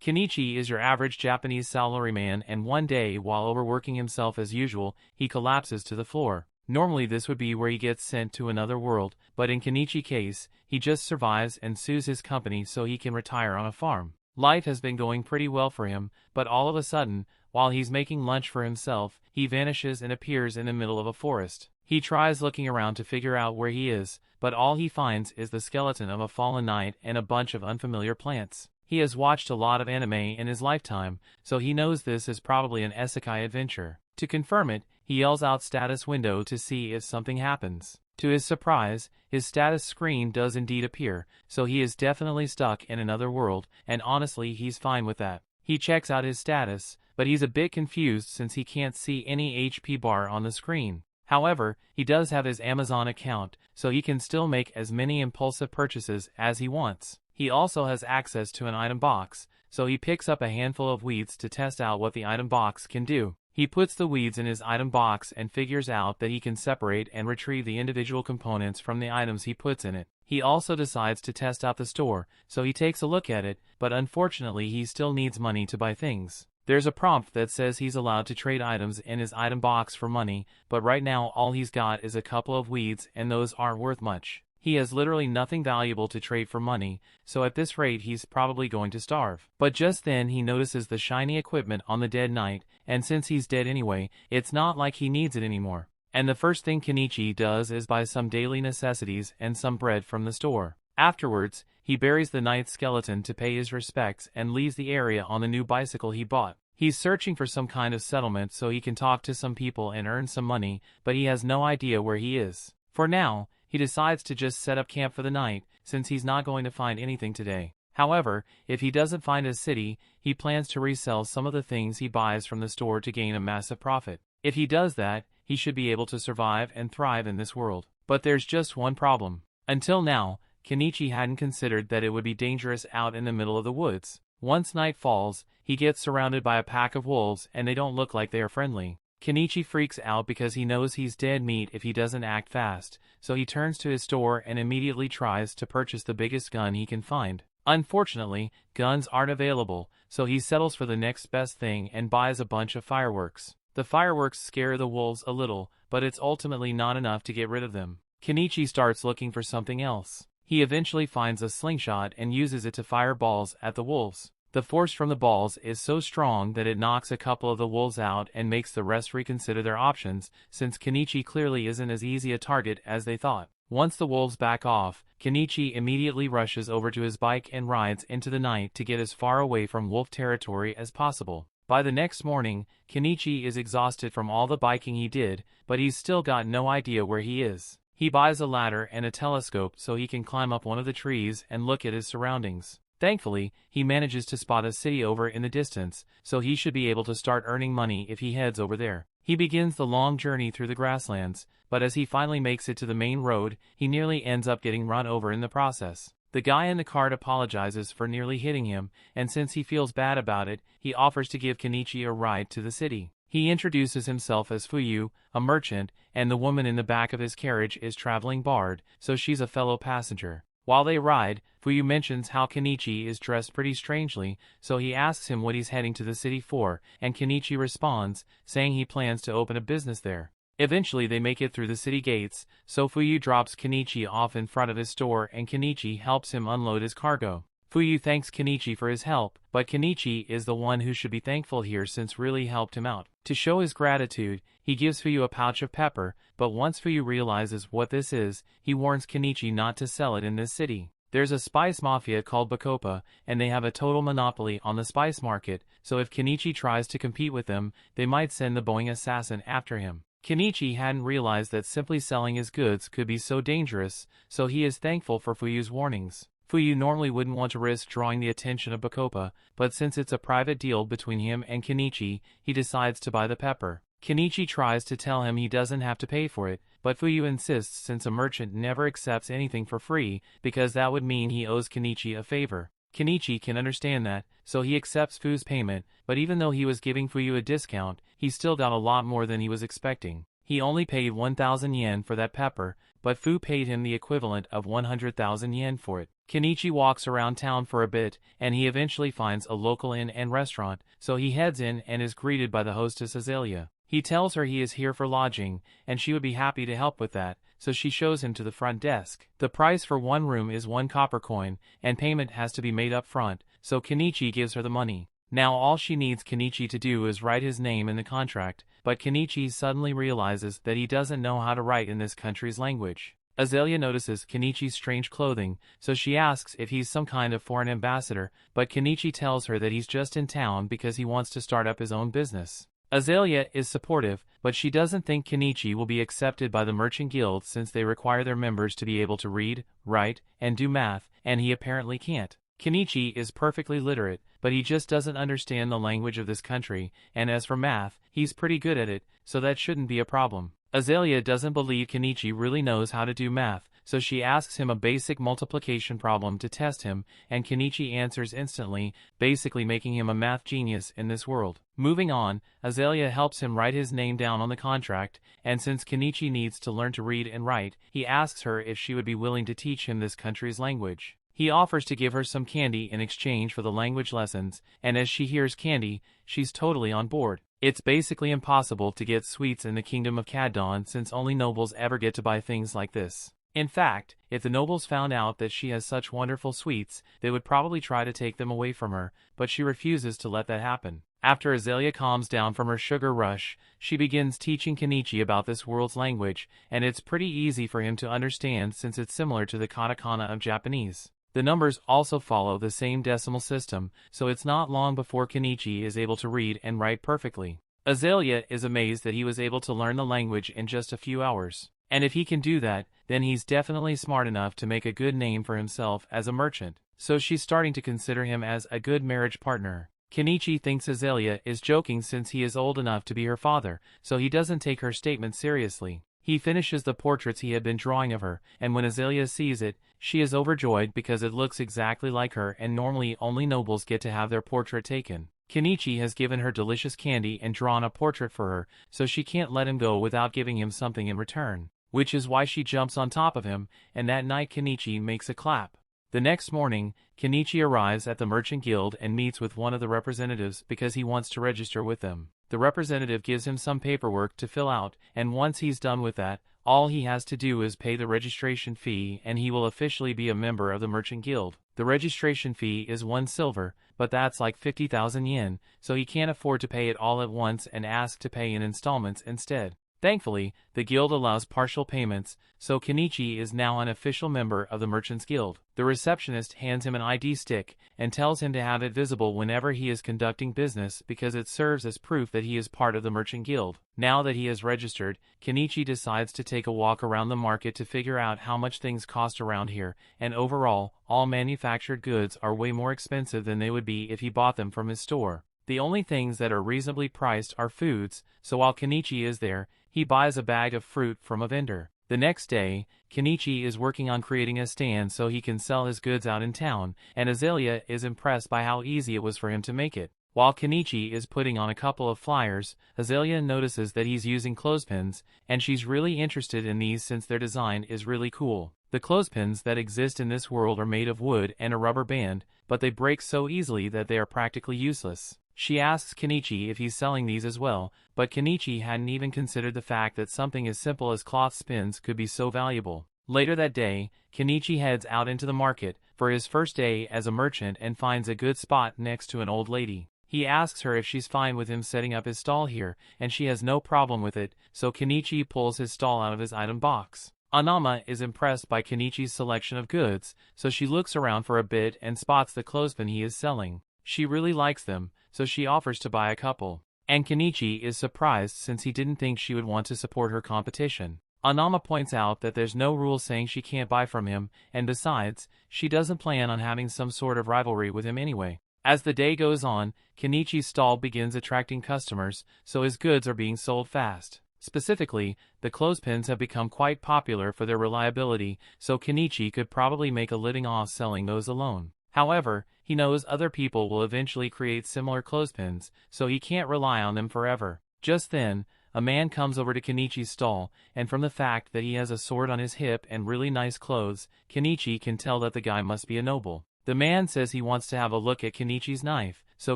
Kenichi is your average Japanese salaryman, and one day, while overworking himself as usual, he collapses to the floor. Normally this would be where he gets sent to another world, but in Kenichi's case, he just survives and sues his company so he can retire on a farm. Life has been going pretty well for him, but all of a sudden, while he's making lunch for himself, he vanishes and appears in the middle of a forest. He tries looking around to figure out where he is, but all he finds is the skeleton of a fallen knight and a bunch of unfamiliar plants. He has watched a lot of anime in his lifetime, so he knows this is probably an isekai adventure. To confirm it, he yells out status window to see if something happens. To his surprise, his status screen does indeed appear, so he is definitely stuck in another world, and honestly he's fine with that. He checks out his status, but he's a bit confused since he can't see any HP bar on the screen. However, he does have his Amazon account, so he can still make as many impulsive purchases as he wants. He also has access to an item box, so he picks up a handful of weeds to test out what the item box can do. He puts the weeds in his item box and figures out that he can separate and retrieve the individual components from the items he puts in it. He also decides to test out the store, so he takes a look at it, but unfortunately he still needs money to buy things. There's a prompt that says he's allowed to trade items in his item box for money, but right now all he's got is a couple of weeds and those aren't worth much. He has literally nothing valuable to trade for money, so at this rate he's probably going to starve. But just then he notices the shiny equipment on the dead knight, and since he's dead anyway, it's not like he needs it anymore. And the first thing Kenichi does is buy some daily necessities and some bread from the store. Afterwards, he buries the knight's skeleton to pay his respects and leaves the area on the new bicycle he bought. He's searching for some kind of settlement so he can talk to some people and earn some money, but he has no idea where he is. For now, he decides to just set up camp for the night, since he's not going to find anything today. However, if he doesn't find a city, he plans to resell some of the things he buys from the store to gain a massive profit. If he does that, he should be able to survive and thrive in this world. But there's just one problem. Until now, Kenichi hadn't considered that it would be dangerous out in the middle of the woods. Once night falls, he gets surrounded by a pack of wolves and they don't look like they are friendly. Kenichi freaks out because he knows he's dead meat if he doesn't act fast, so he turns to his store and immediately tries to purchase the biggest gun he can find. Unfortunately, guns aren't available, so he settles for the next best thing and buys a bunch of fireworks. The fireworks scare the wolves a little, but it's ultimately not enough to get rid of them. Kenichi starts looking for something else. He eventually finds a slingshot and uses it to fire balls at the wolves. The force from the balls is so strong that it knocks a couple of the wolves out and makes the rest reconsider their options, since Kenichi clearly isn't as easy a target as they thought. Once the wolves back off, Kenichi immediately rushes over to his bike and rides into the night to get as far away from wolf territory as possible. By the next morning, Kenichi is exhausted from all the biking he did, but he's still got no idea where he is. He buys a ladder and a telescope so he can climb up one of the trees and look at his surroundings. Thankfully, he manages to spot a city over in the distance, so he should be able to start earning money if he heads over there. He begins the long journey through the grasslands, but as he finally makes it to the main road, he nearly ends up getting run over in the process. The guy in the cart apologizes for nearly hitting him, and since he feels bad about it, he offers to give Kenichi a ride to the city. He introduces himself as Fuyu, a merchant, and the woman in the back of his carriage is traveling Bard, so she's a fellow passenger. While they ride, Fuyu mentions how Kenichi is dressed pretty strangely, so he asks him what he's heading to the city for, and Kenichi responds, saying he plans to open a business there. Eventually they make it through the city gates, so Fuyu drops Kenichi off in front of his store and Kenichi helps him unload his cargo. Fuyu thanks Kenichi for his help, but Kenichi is the one who should be thankful here since really helped him out. To show his gratitude, he gives Fuyu a pouch of pepper, but once Fuyu realizes what this is, he warns Kenichi not to sell it in this city. There's a spice mafia called Bacopa, and they have a total monopoly on the spice market, so if Kenichi tries to compete with them, they might send the Boeing assassin after him. Kenichi hadn't realized that simply selling his goods could be so dangerous, so he is thankful for Fuyu's warnings. Fuyu normally wouldn't want to risk drawing the attention of Bacopa, but since it's a private deal between him and Kenichi, he decides to buy the pepper. Kenichi tries to tell him he doesn't have to pay for it, but Fuyu insists since a merchant never accepts anything for free, because that would mean he owes Kenichi a favor. Kenichi can understand that, so he accepts Fuyu's payment, but even though he was giving Fuyu a discount, he still got a lot more than he was expecting. He only paid 1,000 yen for that pepper, but Fuyu paid him the equivalent of 100,000 yen for it. Kenichi walks around town for a bit, and he eventually finds a local inn and restaurant, so he heads in and is greeted by the hostess Azalea. He tells her he is here for lodging, and she would be happy to help with that, so she shows him to the front desk. The price for one room is 1 copper coin, and payment has to be made up front, so Kenichi gives her the money. Now all she needs Kenichi to do is write his name in the contract, but Kenichi suddenly realizes that he doesn't know how to write in this country's language. Azalea notices Kenichi's strange clothing, so she asks if he's some kind of foreign ambassador, but Kenichi tells her that he's just in town because he wants to start up his own business. Azalea is supportive, but she doesn't think Kenichi will be accepted by the Merchant Guild since they require their members to be able to read, write, and do math, and he apparently can't. Kenichi is perfectly literate, but he just doesn't understand the language of this country, and as for math, he's pretty good at it, so that shouldn't be a problem. Azalea doesn't believe Kenichi really knows how to do math, so she asks him a basic multiplication problem to test him, and Kenichi answers instantly, basically making him a math genius in this world. Moving on, Azalea helps him write his name down on the contract, and since Kenichi needs to learn to read and write, he asks her if she would be willing to teach him this country's language. He offers to give her some candy in exchange for the language lessons, and as she hears candy, she's totally on board. It's basically impossible to get sweets in the kingdom of Caddon since only nobles ever get to buy things like this. In fact, if the nobles found out that she has such wonderful sweets, they would probably try to take them away from her, but she refuses to let that happen. After Azalea calms down from her sugar rush, she begins teaching Kenichi about this world's language, and it's pretty easy for him to understand since it's similar to the katakana of Japanese. The numbers also follow the same decimal system, so it's not long before Kenichi is able to read and write perfectly. Azalea is amazed that he was able to learn the language in just a few hours. And if he can do that, then he's definitely smart enough to make a good name for himself as a merchant. So she's starting to consider him as a good marriage partner. Kenichi thinks Azalea is joking since he is old enough to be her father, so he doesn't take her statement seriously. He finishes the portraits he had been drawing of her, and when Azalea sees it, she is overjoyed because it looks exactly like her and normally only nobles get to have their portrait taken. Kenichi has given her delicious candy and drawn a portrait for her, so she can't let him go without giving him something in return, which is why she jumps on top of him, and that night Kenichi makes a clap. The next morning, Kenichi arrives at the Merchant Guild and meets with one of the representatives because he wants to register with them. The representative gives him some paperwork to fill out, and once he's done with that, all he has to do is pay the registration fee and he will officially be a member of the Merchant Guild. The registration fee is 1 silver, but that's like 50,000 yen, so he can't afford to pay it all at once and asks to pay in installments instead. Thankfully, the guild allows partial payments, so Kenichi is now an official member of the Merchants Guild. The receptionist hands him an ID stick and tells him to have it visible whenever he is conducting business because it serves as proof that he is part of the Merchant Guild. Now that he is registered, Kenichi decides to take a walk around the market to figure out how much things cost around here, and overall, all manufactured goods are way more expensive than they would be if he bought them from his store. The only things that are reasonably priced are foods, so while Kenichi is there, he buys a bag of fruit from a vendor. The next day, Kenichi is working on creating a stand so he can sell his goods out in town, and Azalea is impressed by how easy it was for him to make it. While Kenichi is putting on a couple of flyers, Azalea notices that he's using clothespins, and she's really interested in these since their design is really cool. The clothespins that exist in this world are made of wood and a rubber band, but they break so easily that they are practically useless. She asks Kenichi if he's selling these as well, but Kenichi hadn't even considered the fact that something as simple as cloth spins could be so valuable. Later that day, Kenichi heads out into the market for his first day as a merchant and finds a good spot next to an old lady. He asks her if she's fine with him setting up his stall here, and she has no problem with it, so Kenichi pulls his stall out of his item box. Anama is impressed by Kenichi's selection of goods, so she looks around for a bit and spots the clothespin he is selling. She really likes them, so she offers to buy a couple. And Kenichi is surprised since he didn't think she would want to support her competition. Anama points out that there's no rule saying she can't buy from him, and besides, she doesn't plan on having some sort of rivalry with him anyway. As the day goes on, Kenichi's stall begins attracting customers, so his goods are being sold fast. Specifically, the clothespins have become quite popular for their reliability, so Kenichi could probably make a living off selling those alone. However, he knows other people will eventually create similar clothespins, so he can't rely on them forever. Just then, a man comes over to Kenichi's stall, and from the fact that he has a sword on his hip and really nice clothes, Kenichi can tell that the guy must be a noble. The man says he wants to have a look at Kenichi's knife, so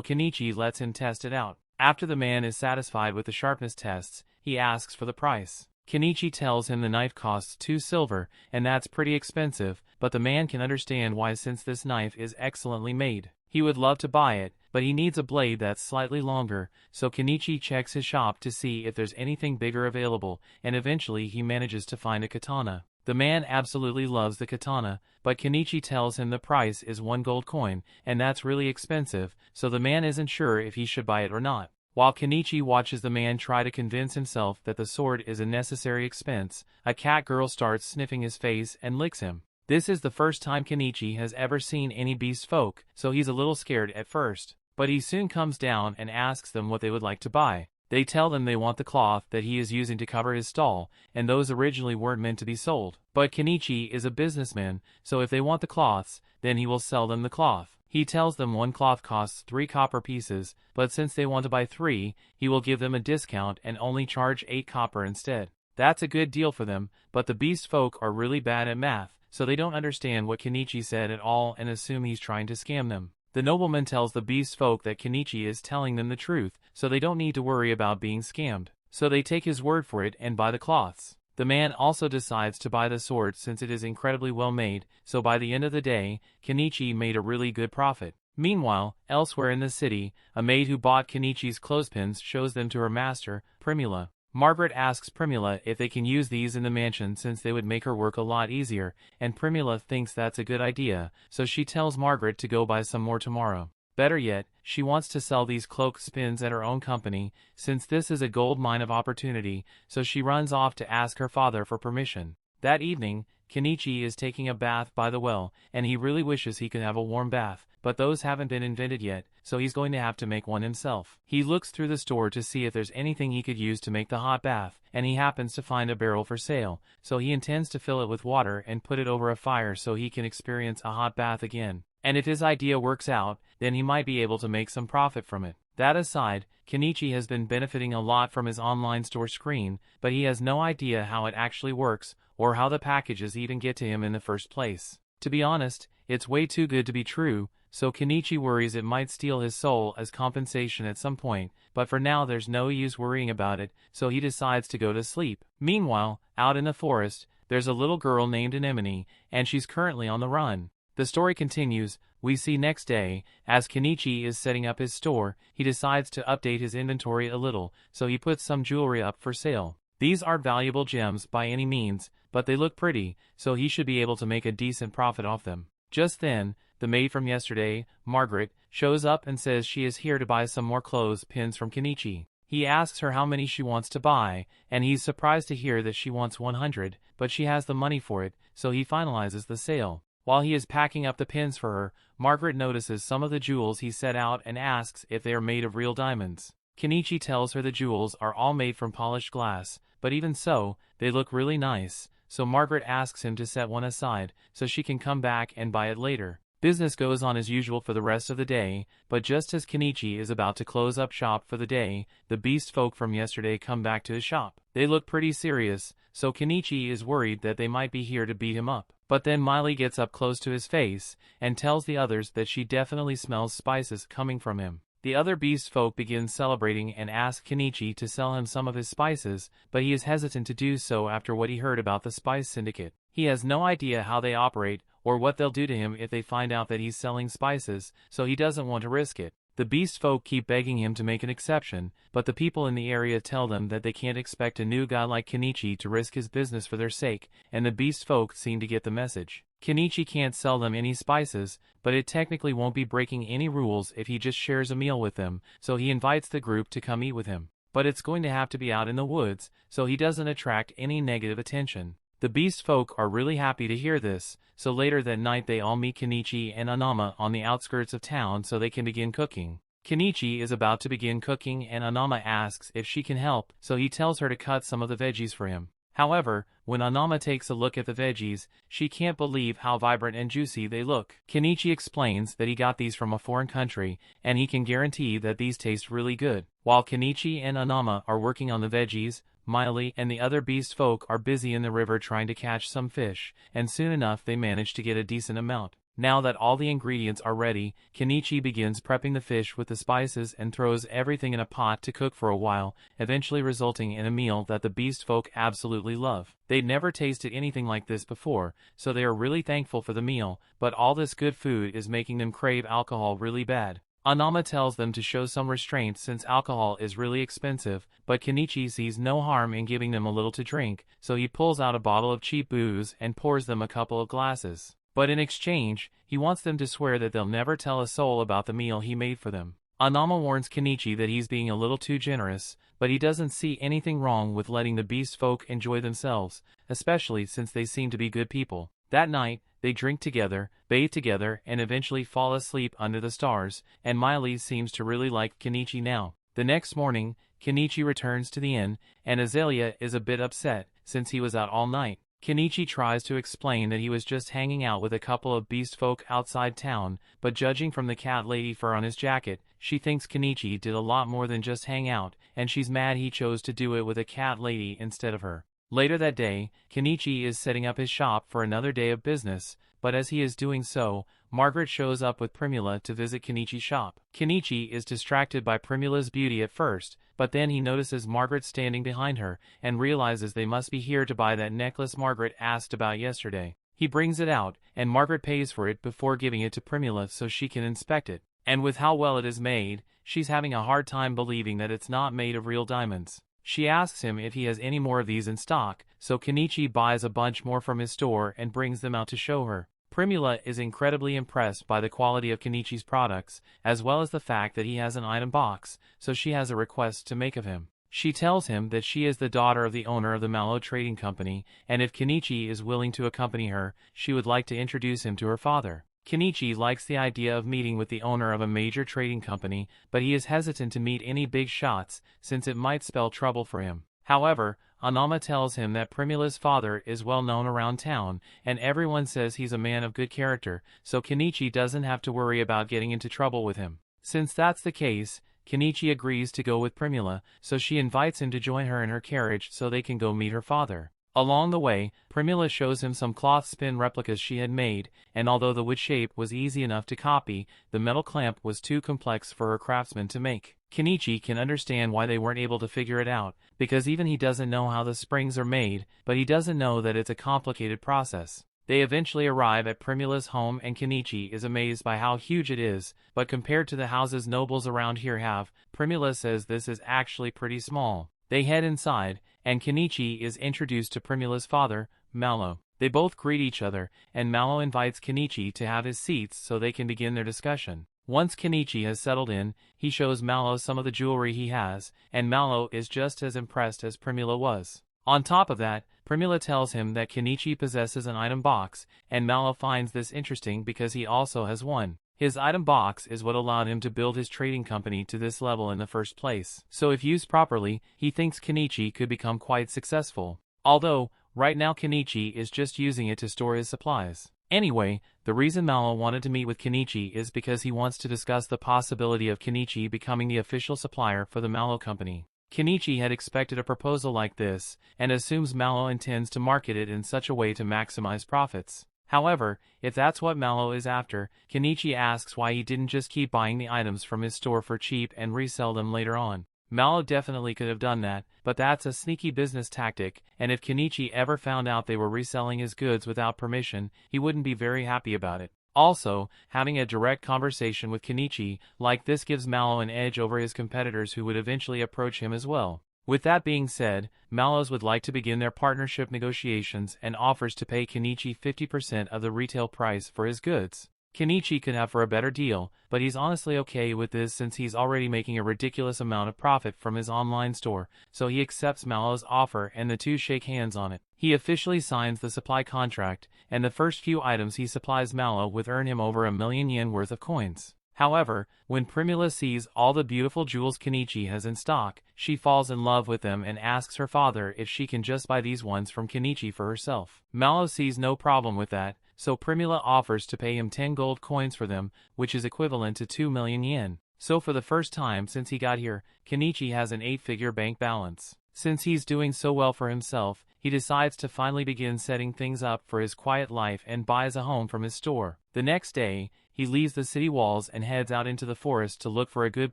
Kenichi lets him test it out. After the man is satisfied with the sharpness tests, he asks for the price. Kenichi tells him the knife costs 2 silver, and that's pretty expensive, but the man can understand why since this knife is excellently made. He would love to buy it, but he needs a blade that's slightly longer, so Kenichi checks his shop to see if there's anything bigger available, and eventually he manages to find a katana. The man absolutely loves the katana, but Kenichi tells him the price is 1 gold coin, and that's really expensive, so the man isn't sure if he should buy it or not. While Kenichi watches the man try to convince himself that the sword is a necessary expense, a cat girl starts sniffing his face and licks him. This is the first time Kenichi has ever seen any beast folk, so he's a little scared at first. But he soon comes down and asks them what they would like to buy. They tell them they want the cloth that he is using to cover his stall, and those originally weren't meant to be sold. But Kenichi is a businessman, so if they want the cloths, then he will sell them the cloth. He tells them 1 cloth costs 3 copper pieces, but since they want to buy 3, he will give them a discount and only charge 8 copper instead. That's a good deal for them, but the beast folk are really bad at math, so they don't understand what Kenichi said at all and assume he's trying to scam them. The nobleman tells the beast folk that Kenichi is telling them the truth, so they don't need to worry about being scammed. So they take his word for it and buy the cloths. The man also decides to buy the sword since it is incredibly well made, so by the end of the day, Kenichi made a really good profit. Meanwhile, elsewhere in the city, a maid who bought Kenichi's clothespins shows them to her master, Primula. Margaret asks Primula if they can use these in the mansion since they would make her work a lot easier, and Primula thinks that's a good idea, so she tells Margaret to go buy some more tomorrow. Better yet, she wants to sell these cloak spins at her own company, since this is a gold mine of opportunity, so she runs off to ask her father for permission. That evening, Kenichi is taking a bath by the well, and he really wishes he could have a warm bath, but those haven't been invented yet, so he's going to have to make one himself. He looks through the store to see if there's anything he could use to make the hot bath, and he happens to find a barrel for sale, so he intends to fill it with water and put it over a fire so he can experience a hot bath again. And if his idea works out, then he might be able to make some profit from it. That aside, Kenichi has been benefiting a lot from his online store screen, but he has no idea how it actually works, or how the packages even get to him in the first place. To be honest, it's way too good to be true, so Kenichi worries it might steal his soul as compensation at some point, but for now there's no use worrying about it, so he decides to go to sleep. Meanwhile, out in the forest, there's a little girl named Anemone, and she's currently on the run. The story continues. We see next day, as Kenichi is setting up his store, he decides to update his inventory a little, so he puts some jewelry up for sale. These aren't valuable gems by any means, but they look pretty, so he should be able to make a decent profit off them. Just then, the maid from yesterday, Margaret, shows up and says she is here to buy some more clothes pins from Kenichi. He asks her how many she wants to buy, and he's surprised to hear that she wants 100, but she has the money for it, so he finalizes the sale. While he is packing up the pins for her, Margaret notices some of the jewels he set out and asks if they are made of real diamonds. Kenichi tells her the jewels are all made from polished glass, but even so, they look really nice, so Margaret asks him to set one aside, so she can come back and buy it later. Business goes on as usual for the rest of the day, but just as Kenichi is about to close up shop for the day, the beast folk from yesterday come back to his shop. They look pretty serious, so Kenichi is worried that they might be here to beat him up. But then Miley gets up close to his face, and tells the others that she definitely smells spices coming from him. The other beast folk begin celebrating and ask Kenichi to sell him some of his spices, but he is hesitant to do so after what he heard about the Spice Syndicate. He has no idea how they operate, or what they'll do to him if they find out that he's selling spices, so he doesn't want to risk it. The beast folk keep begging him to make an exception, but the people in the area tell them that they can't expect a new guy like Kenichi to risk his business for their sake, and the beast folk seem to get the message. Kenichi can't sell them any spices, but it technically won't be breaking any rules if he just shares a meal with them, so he invites the group to come eat with him. But it's going to have to be out in the woods, so he doesn't attract any negative attention. The beast folk are really happy to hear this, so later that night they all meet Kenichi and Anama on the outskirts of town so they can begin cooking. Kenichi is about to begin cooking and Anama asks if she can help, so he tells her to cut some of the veggies for him. However, when Anama takes a look at the veggies, she can't believe how vibrant and juicy they look. Kenichi explains that he got these from a foreign country, and he can guarantee that these taste really good. While Kenichi and Anama are working on the veggies, Miley and the other beast folk are busy in the river trying to catch some fish, and soon enough they manage to get a decent amount. Now that all the ingredients are ready, Kenichi begins prepping the fish with the spices and throws everything in a pot to cook for a while, eventually resulting in a meal that the beast folk absolutely love. They'd never tasted anything like this before, so they are really thankful for the meal, but all this good food is making them crave alcohol really bad. Anama tells them to show some restraint since alcohol is really expensive, but Kenichi sees no harm in giving them a little to drink, so he pulls out a bottle of cheap booze and pours them a couple of glasses. But in exchange, he wants them to swear that they'll never tell a soul about the meal he made for them. Anama warns Kenichi that he's being a little too generous, but he doesn't see anything wrong with letting the beast folk enjoy themselves, especially since they seem to be good people. That night, they drink together, bathe together, and eventually fall asleep under the stars, and Miley seems to really like Kenichi now. The next morning, Kenichi returns to the inn, and Azalea is a bit upset, since he was out all night. Kenichi tries to explain that he was just hanging out with a couple of beast folk outside town, but judging from the cat lady fur on his jacket, she thinks Kenichi did a lot more than just hang out, and she's mad he chose to do it with a cat lady instead of her. Later that day, Kenichi is setting up his shop for another day of business, but as he is doing so, Margaret shows up with Primula to visit Kenichi's shop. Kenichi is distracted by Primula's beauty at first, but then he notices Margaret standing behind her, and realizes they must be here to buy that necklace Margaret asked about yesterday. He brings it out, and Margaret pays for it before giving it to Primula so she can inspect it. And with how well it is made, she's having a hard time believing that it's not made of real diamonds. She asks him if he has any more of these in stock, so Kenichi buys a bunch more from his store and brings them out to show her. Primula is incredibly impressed by the quality of Kenichi's products, as well as the fact that he has an item box, so she has a request to make of him. She tells him that she is the daughter of the owner of the Mallow Trading Company, and if Kenichi is willing to accompany her, she would like to introduce him to her father. Kenichi likes the idea of meeting with the owner of a major trading company, but he is hesitant to meet any big shots, since it might spell trouble for him. However, Anama tells him that Primula's father is well known around town, and everyone says he's a man of good character, so Kenichi doesn't have to worry about getting into trouble with him. Since that's the case, Kenichi agrees to go with Primula, so she invites him to join her in her carriage so they can go meet her father. Along the way, Primula shows him some cloth spin replicas she had made, and although the wood shape was easy enough to copy, the metal clamp was too complex for her craftsman to make. Kenichi can understand why they weren't able to figure it out, because even he doesn't know how the springs are made, but he doesn't know that it's a complicated process. They eventually arrive at Primula's home and Kenichi is amazed by how huge it is, but compared to the houses nobles around here have, Primula says this is actually pretty small. They head inside, and Kenichi is introduced to Primula's father, Mallow. They both greet each other, and Mallow invites Kenichi to have his seats so they can begin their discussion. Once Kenichi has settled in, he shows Mallow some of the jewelry he has, and Mallow is just as impressed as Primula was. On top of that, Primula tells him that Kenichi possesses an item box, and Mallow finds this interesting because he also has one. His item box is what allowed him to build his trading company to this level in the first place. So if used properly, he thinks Kenichi could become quite successful. Although, right now Kenichi is just using it to store his supplies. Anyway, the reason Mallow wanted to meet with Kenichi is because he wants to discuss the possibility of Kenichi becoming the official supplier for the Mallow Company. Kenichi had expected a proposal like this, and assumes Mallow intends to market it in such a way to maximize profits. However, if that's what Mallow is after, Kenichi asks why he didn't just keep buying the items from his store for cheap and resell them later on. Mallow definitely could have done that, but that's a sneaky business tactic, and if Kenichi ever found out they were reselling his goods without permission, he wouldn't be very happy about it. Also, having a direct conversation with Kenichi like this gives Mallow an edge over his competitors who would eventually approach him as well. With that being said, Mallows would like to begin their partnership negotiations and offers to pay Kenichi 50% of the retail price for his goods. Kenichi could have for a better deal, but he's honestly okay with this since he's already making a ridiculous amount of profit from his online store, so he accepts Mallow's offer and the two shake hands on it. He officially signs the supply contract, and the first few items he supplies Mallow with earn him over 1,000,000 yen worth of coins. However, when Primula sees all the beautiful jewels Kenichi has in stock, she falls in love with them and asks her father if she can just buy these ones from Kenichi for herself. Malo sees no problem with that, so Primula offers to pay him 10 gold coins for them, which is equivalent to 2 million yen. So for the first time since he got here, Kenichi has an 8-figure bank balance. Since he's doing so well for himself, he decides to finally begin setting things up for his quiet life and buys a home from his store. The next day, he leaves the city walls and heads out into the forest to look for a good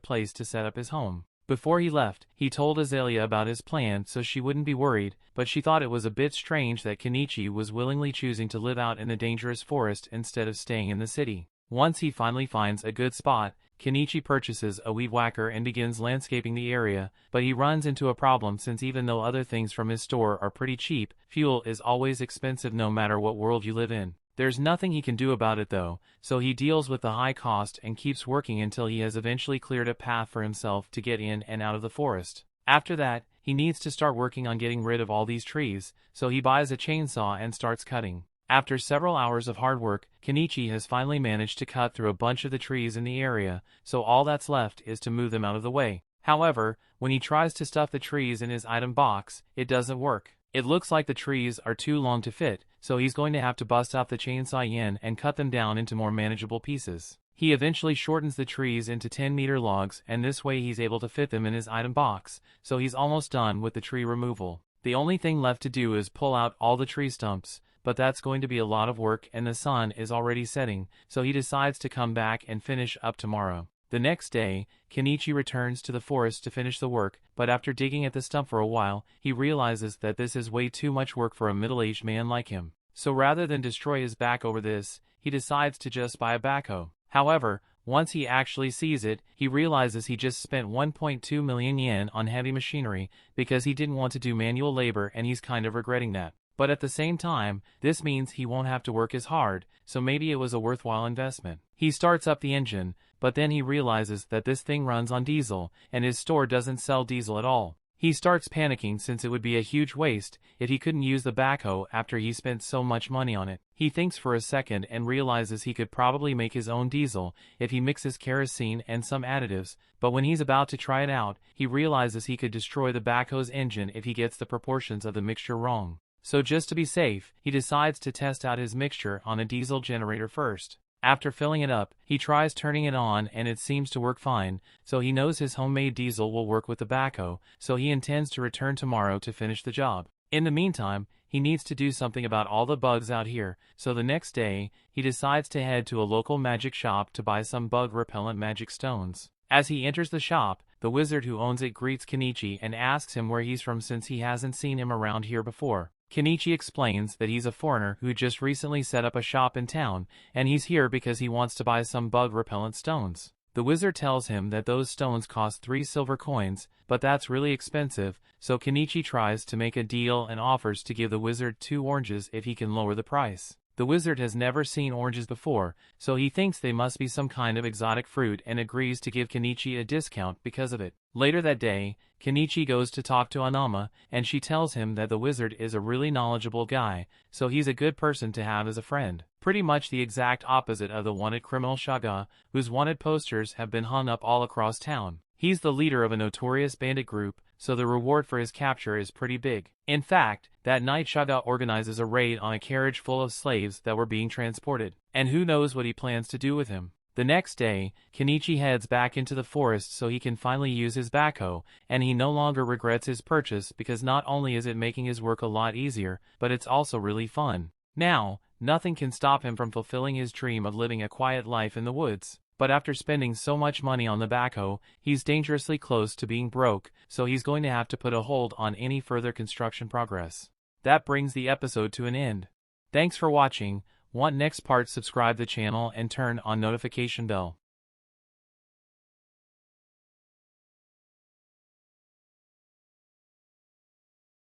place to set up his home. Before he left, he told Azalea about his plan so she wouldn't be worried, but she thought it was a bit strange that Kenichi was willingly choosing to live out in the dangerous forest instead of staying in the city. Once he finally finds a good spot, Kenichi purchases a weed whacker and begins landscaping the area, but he runs into a problem since even though other things from his store are pretty cheap, fuel is always expensive no matter what world you live in. There's nothing he can do about it though, so he deals with the high cost and keeps working until he has eventually cleared a path for himself to get in and out of the forest. After that, he needs to start working on getting rid of all these trees, so he buys a chainsaw and starts cutting. After several hours of hard work, Kenichi has finally managed to cut through a bunch of the trees in the area, so all that's left is to move them out of the way. However, when he tries to stuff the trees in his item box, it doesn't work. It looks like the trees are too long to fit, so he's going to have to bust out the chainsaw yen and cut them down into more manageable pieces. He eventually shortens the trees into 10-meter logs, and this way he's able to fit them in his item box, so he's almost done with the tree removal. The only thing left to do is pull out all the tree stumps, but that's going to be a lot of work and the sun is already setting, so he decides to come back and finish up tomorrow. The next day, Kenichi returns to the forest to finish the work, but after digging at the stump for a while, he realizes that this is way too much work for a middle-aged man like him. So rather than destroy his back over this, he decides to just buy a backhoe. However, once he actually sees it, he realizes he just spent 1.2 million yen on heavy machinery because he didn't want to do manual labor and he's kind of regretting that. But at the same time, this means he won't have to work as hard, so maybe it was a worthwhile investment. He starts up the engine, but then he realizes that this thing runs on diesel, and his store doesn't sell diesel at all. He starts panicking since it would be a huge waste if he couldn't use the backhoe after he spent so much money on it. He thinks for a second and realizes he could probably make his own diesel if he mixes kerosene and some additives, but when he's about to try it out, he realizes he could destroy the backhoe's engine if he gets the proportions of the mixture wrong. So just to be safe, he decides to test out his mixture on a diesel generator first. After filling it up, he tries turning it on and it seems to work fine, so he knows his homemade diesel will work with the backhoe, so he intends to return tomorrow to finish the job. In the meantime, he needs to do something about all the bugs out here, so the next day, he decides to head to a local magic shop to buy some bug-repellent magic stones. As he enters the shop, the wizard who owns it greets Kenichi and asks him where he's from since he hasn't seen him around here before. Kenichi explains that he's a foreigner who just recently set up a shop in town, and he's here because he wants to buy some bug-repellent stones. The wizard tells him that those stones cost 3 silver coins, but that's really expensive, so Kenichi tries to make a deal and offers to give the wizard 2 oranges if he can lower the price. The wizard has never seen oranges before, so he thinks they must be some kind of exotic fruit and agrees to give Kenichi a discount because of it. Later that day, Kenichi goes to talk to Anama, and she tells him that the wizard is a really knowledgeable guy, so he's a good person to have as a friend. Pretty much the exact opposite of the wanted criminal Shaga, whose wanted posters have been hung up all across town. He's the leader of a notorious bandit group, so the reward for his capture is pretty big. In fact, that night Shaga organizes a raid on a carriage full of slaves that were being transported, and who knows what he plans to do with him. The next day, Kenichi heads back into the forest so he can finally use his backhoe, and he no longer regrets his purchase because not only is it making his work a lot easier, but it's also really fun. Now, nothing can stop him from fulfilling his dream of living a quiet life in the woods. But after spending so much money on the backhoe, he's dangerously close to being broke, so he's going to have to put a hold on any further construction progress. That brings the episode to an end. Thanks for watching. Want next part? Subscribe the channel and turn on notification bell.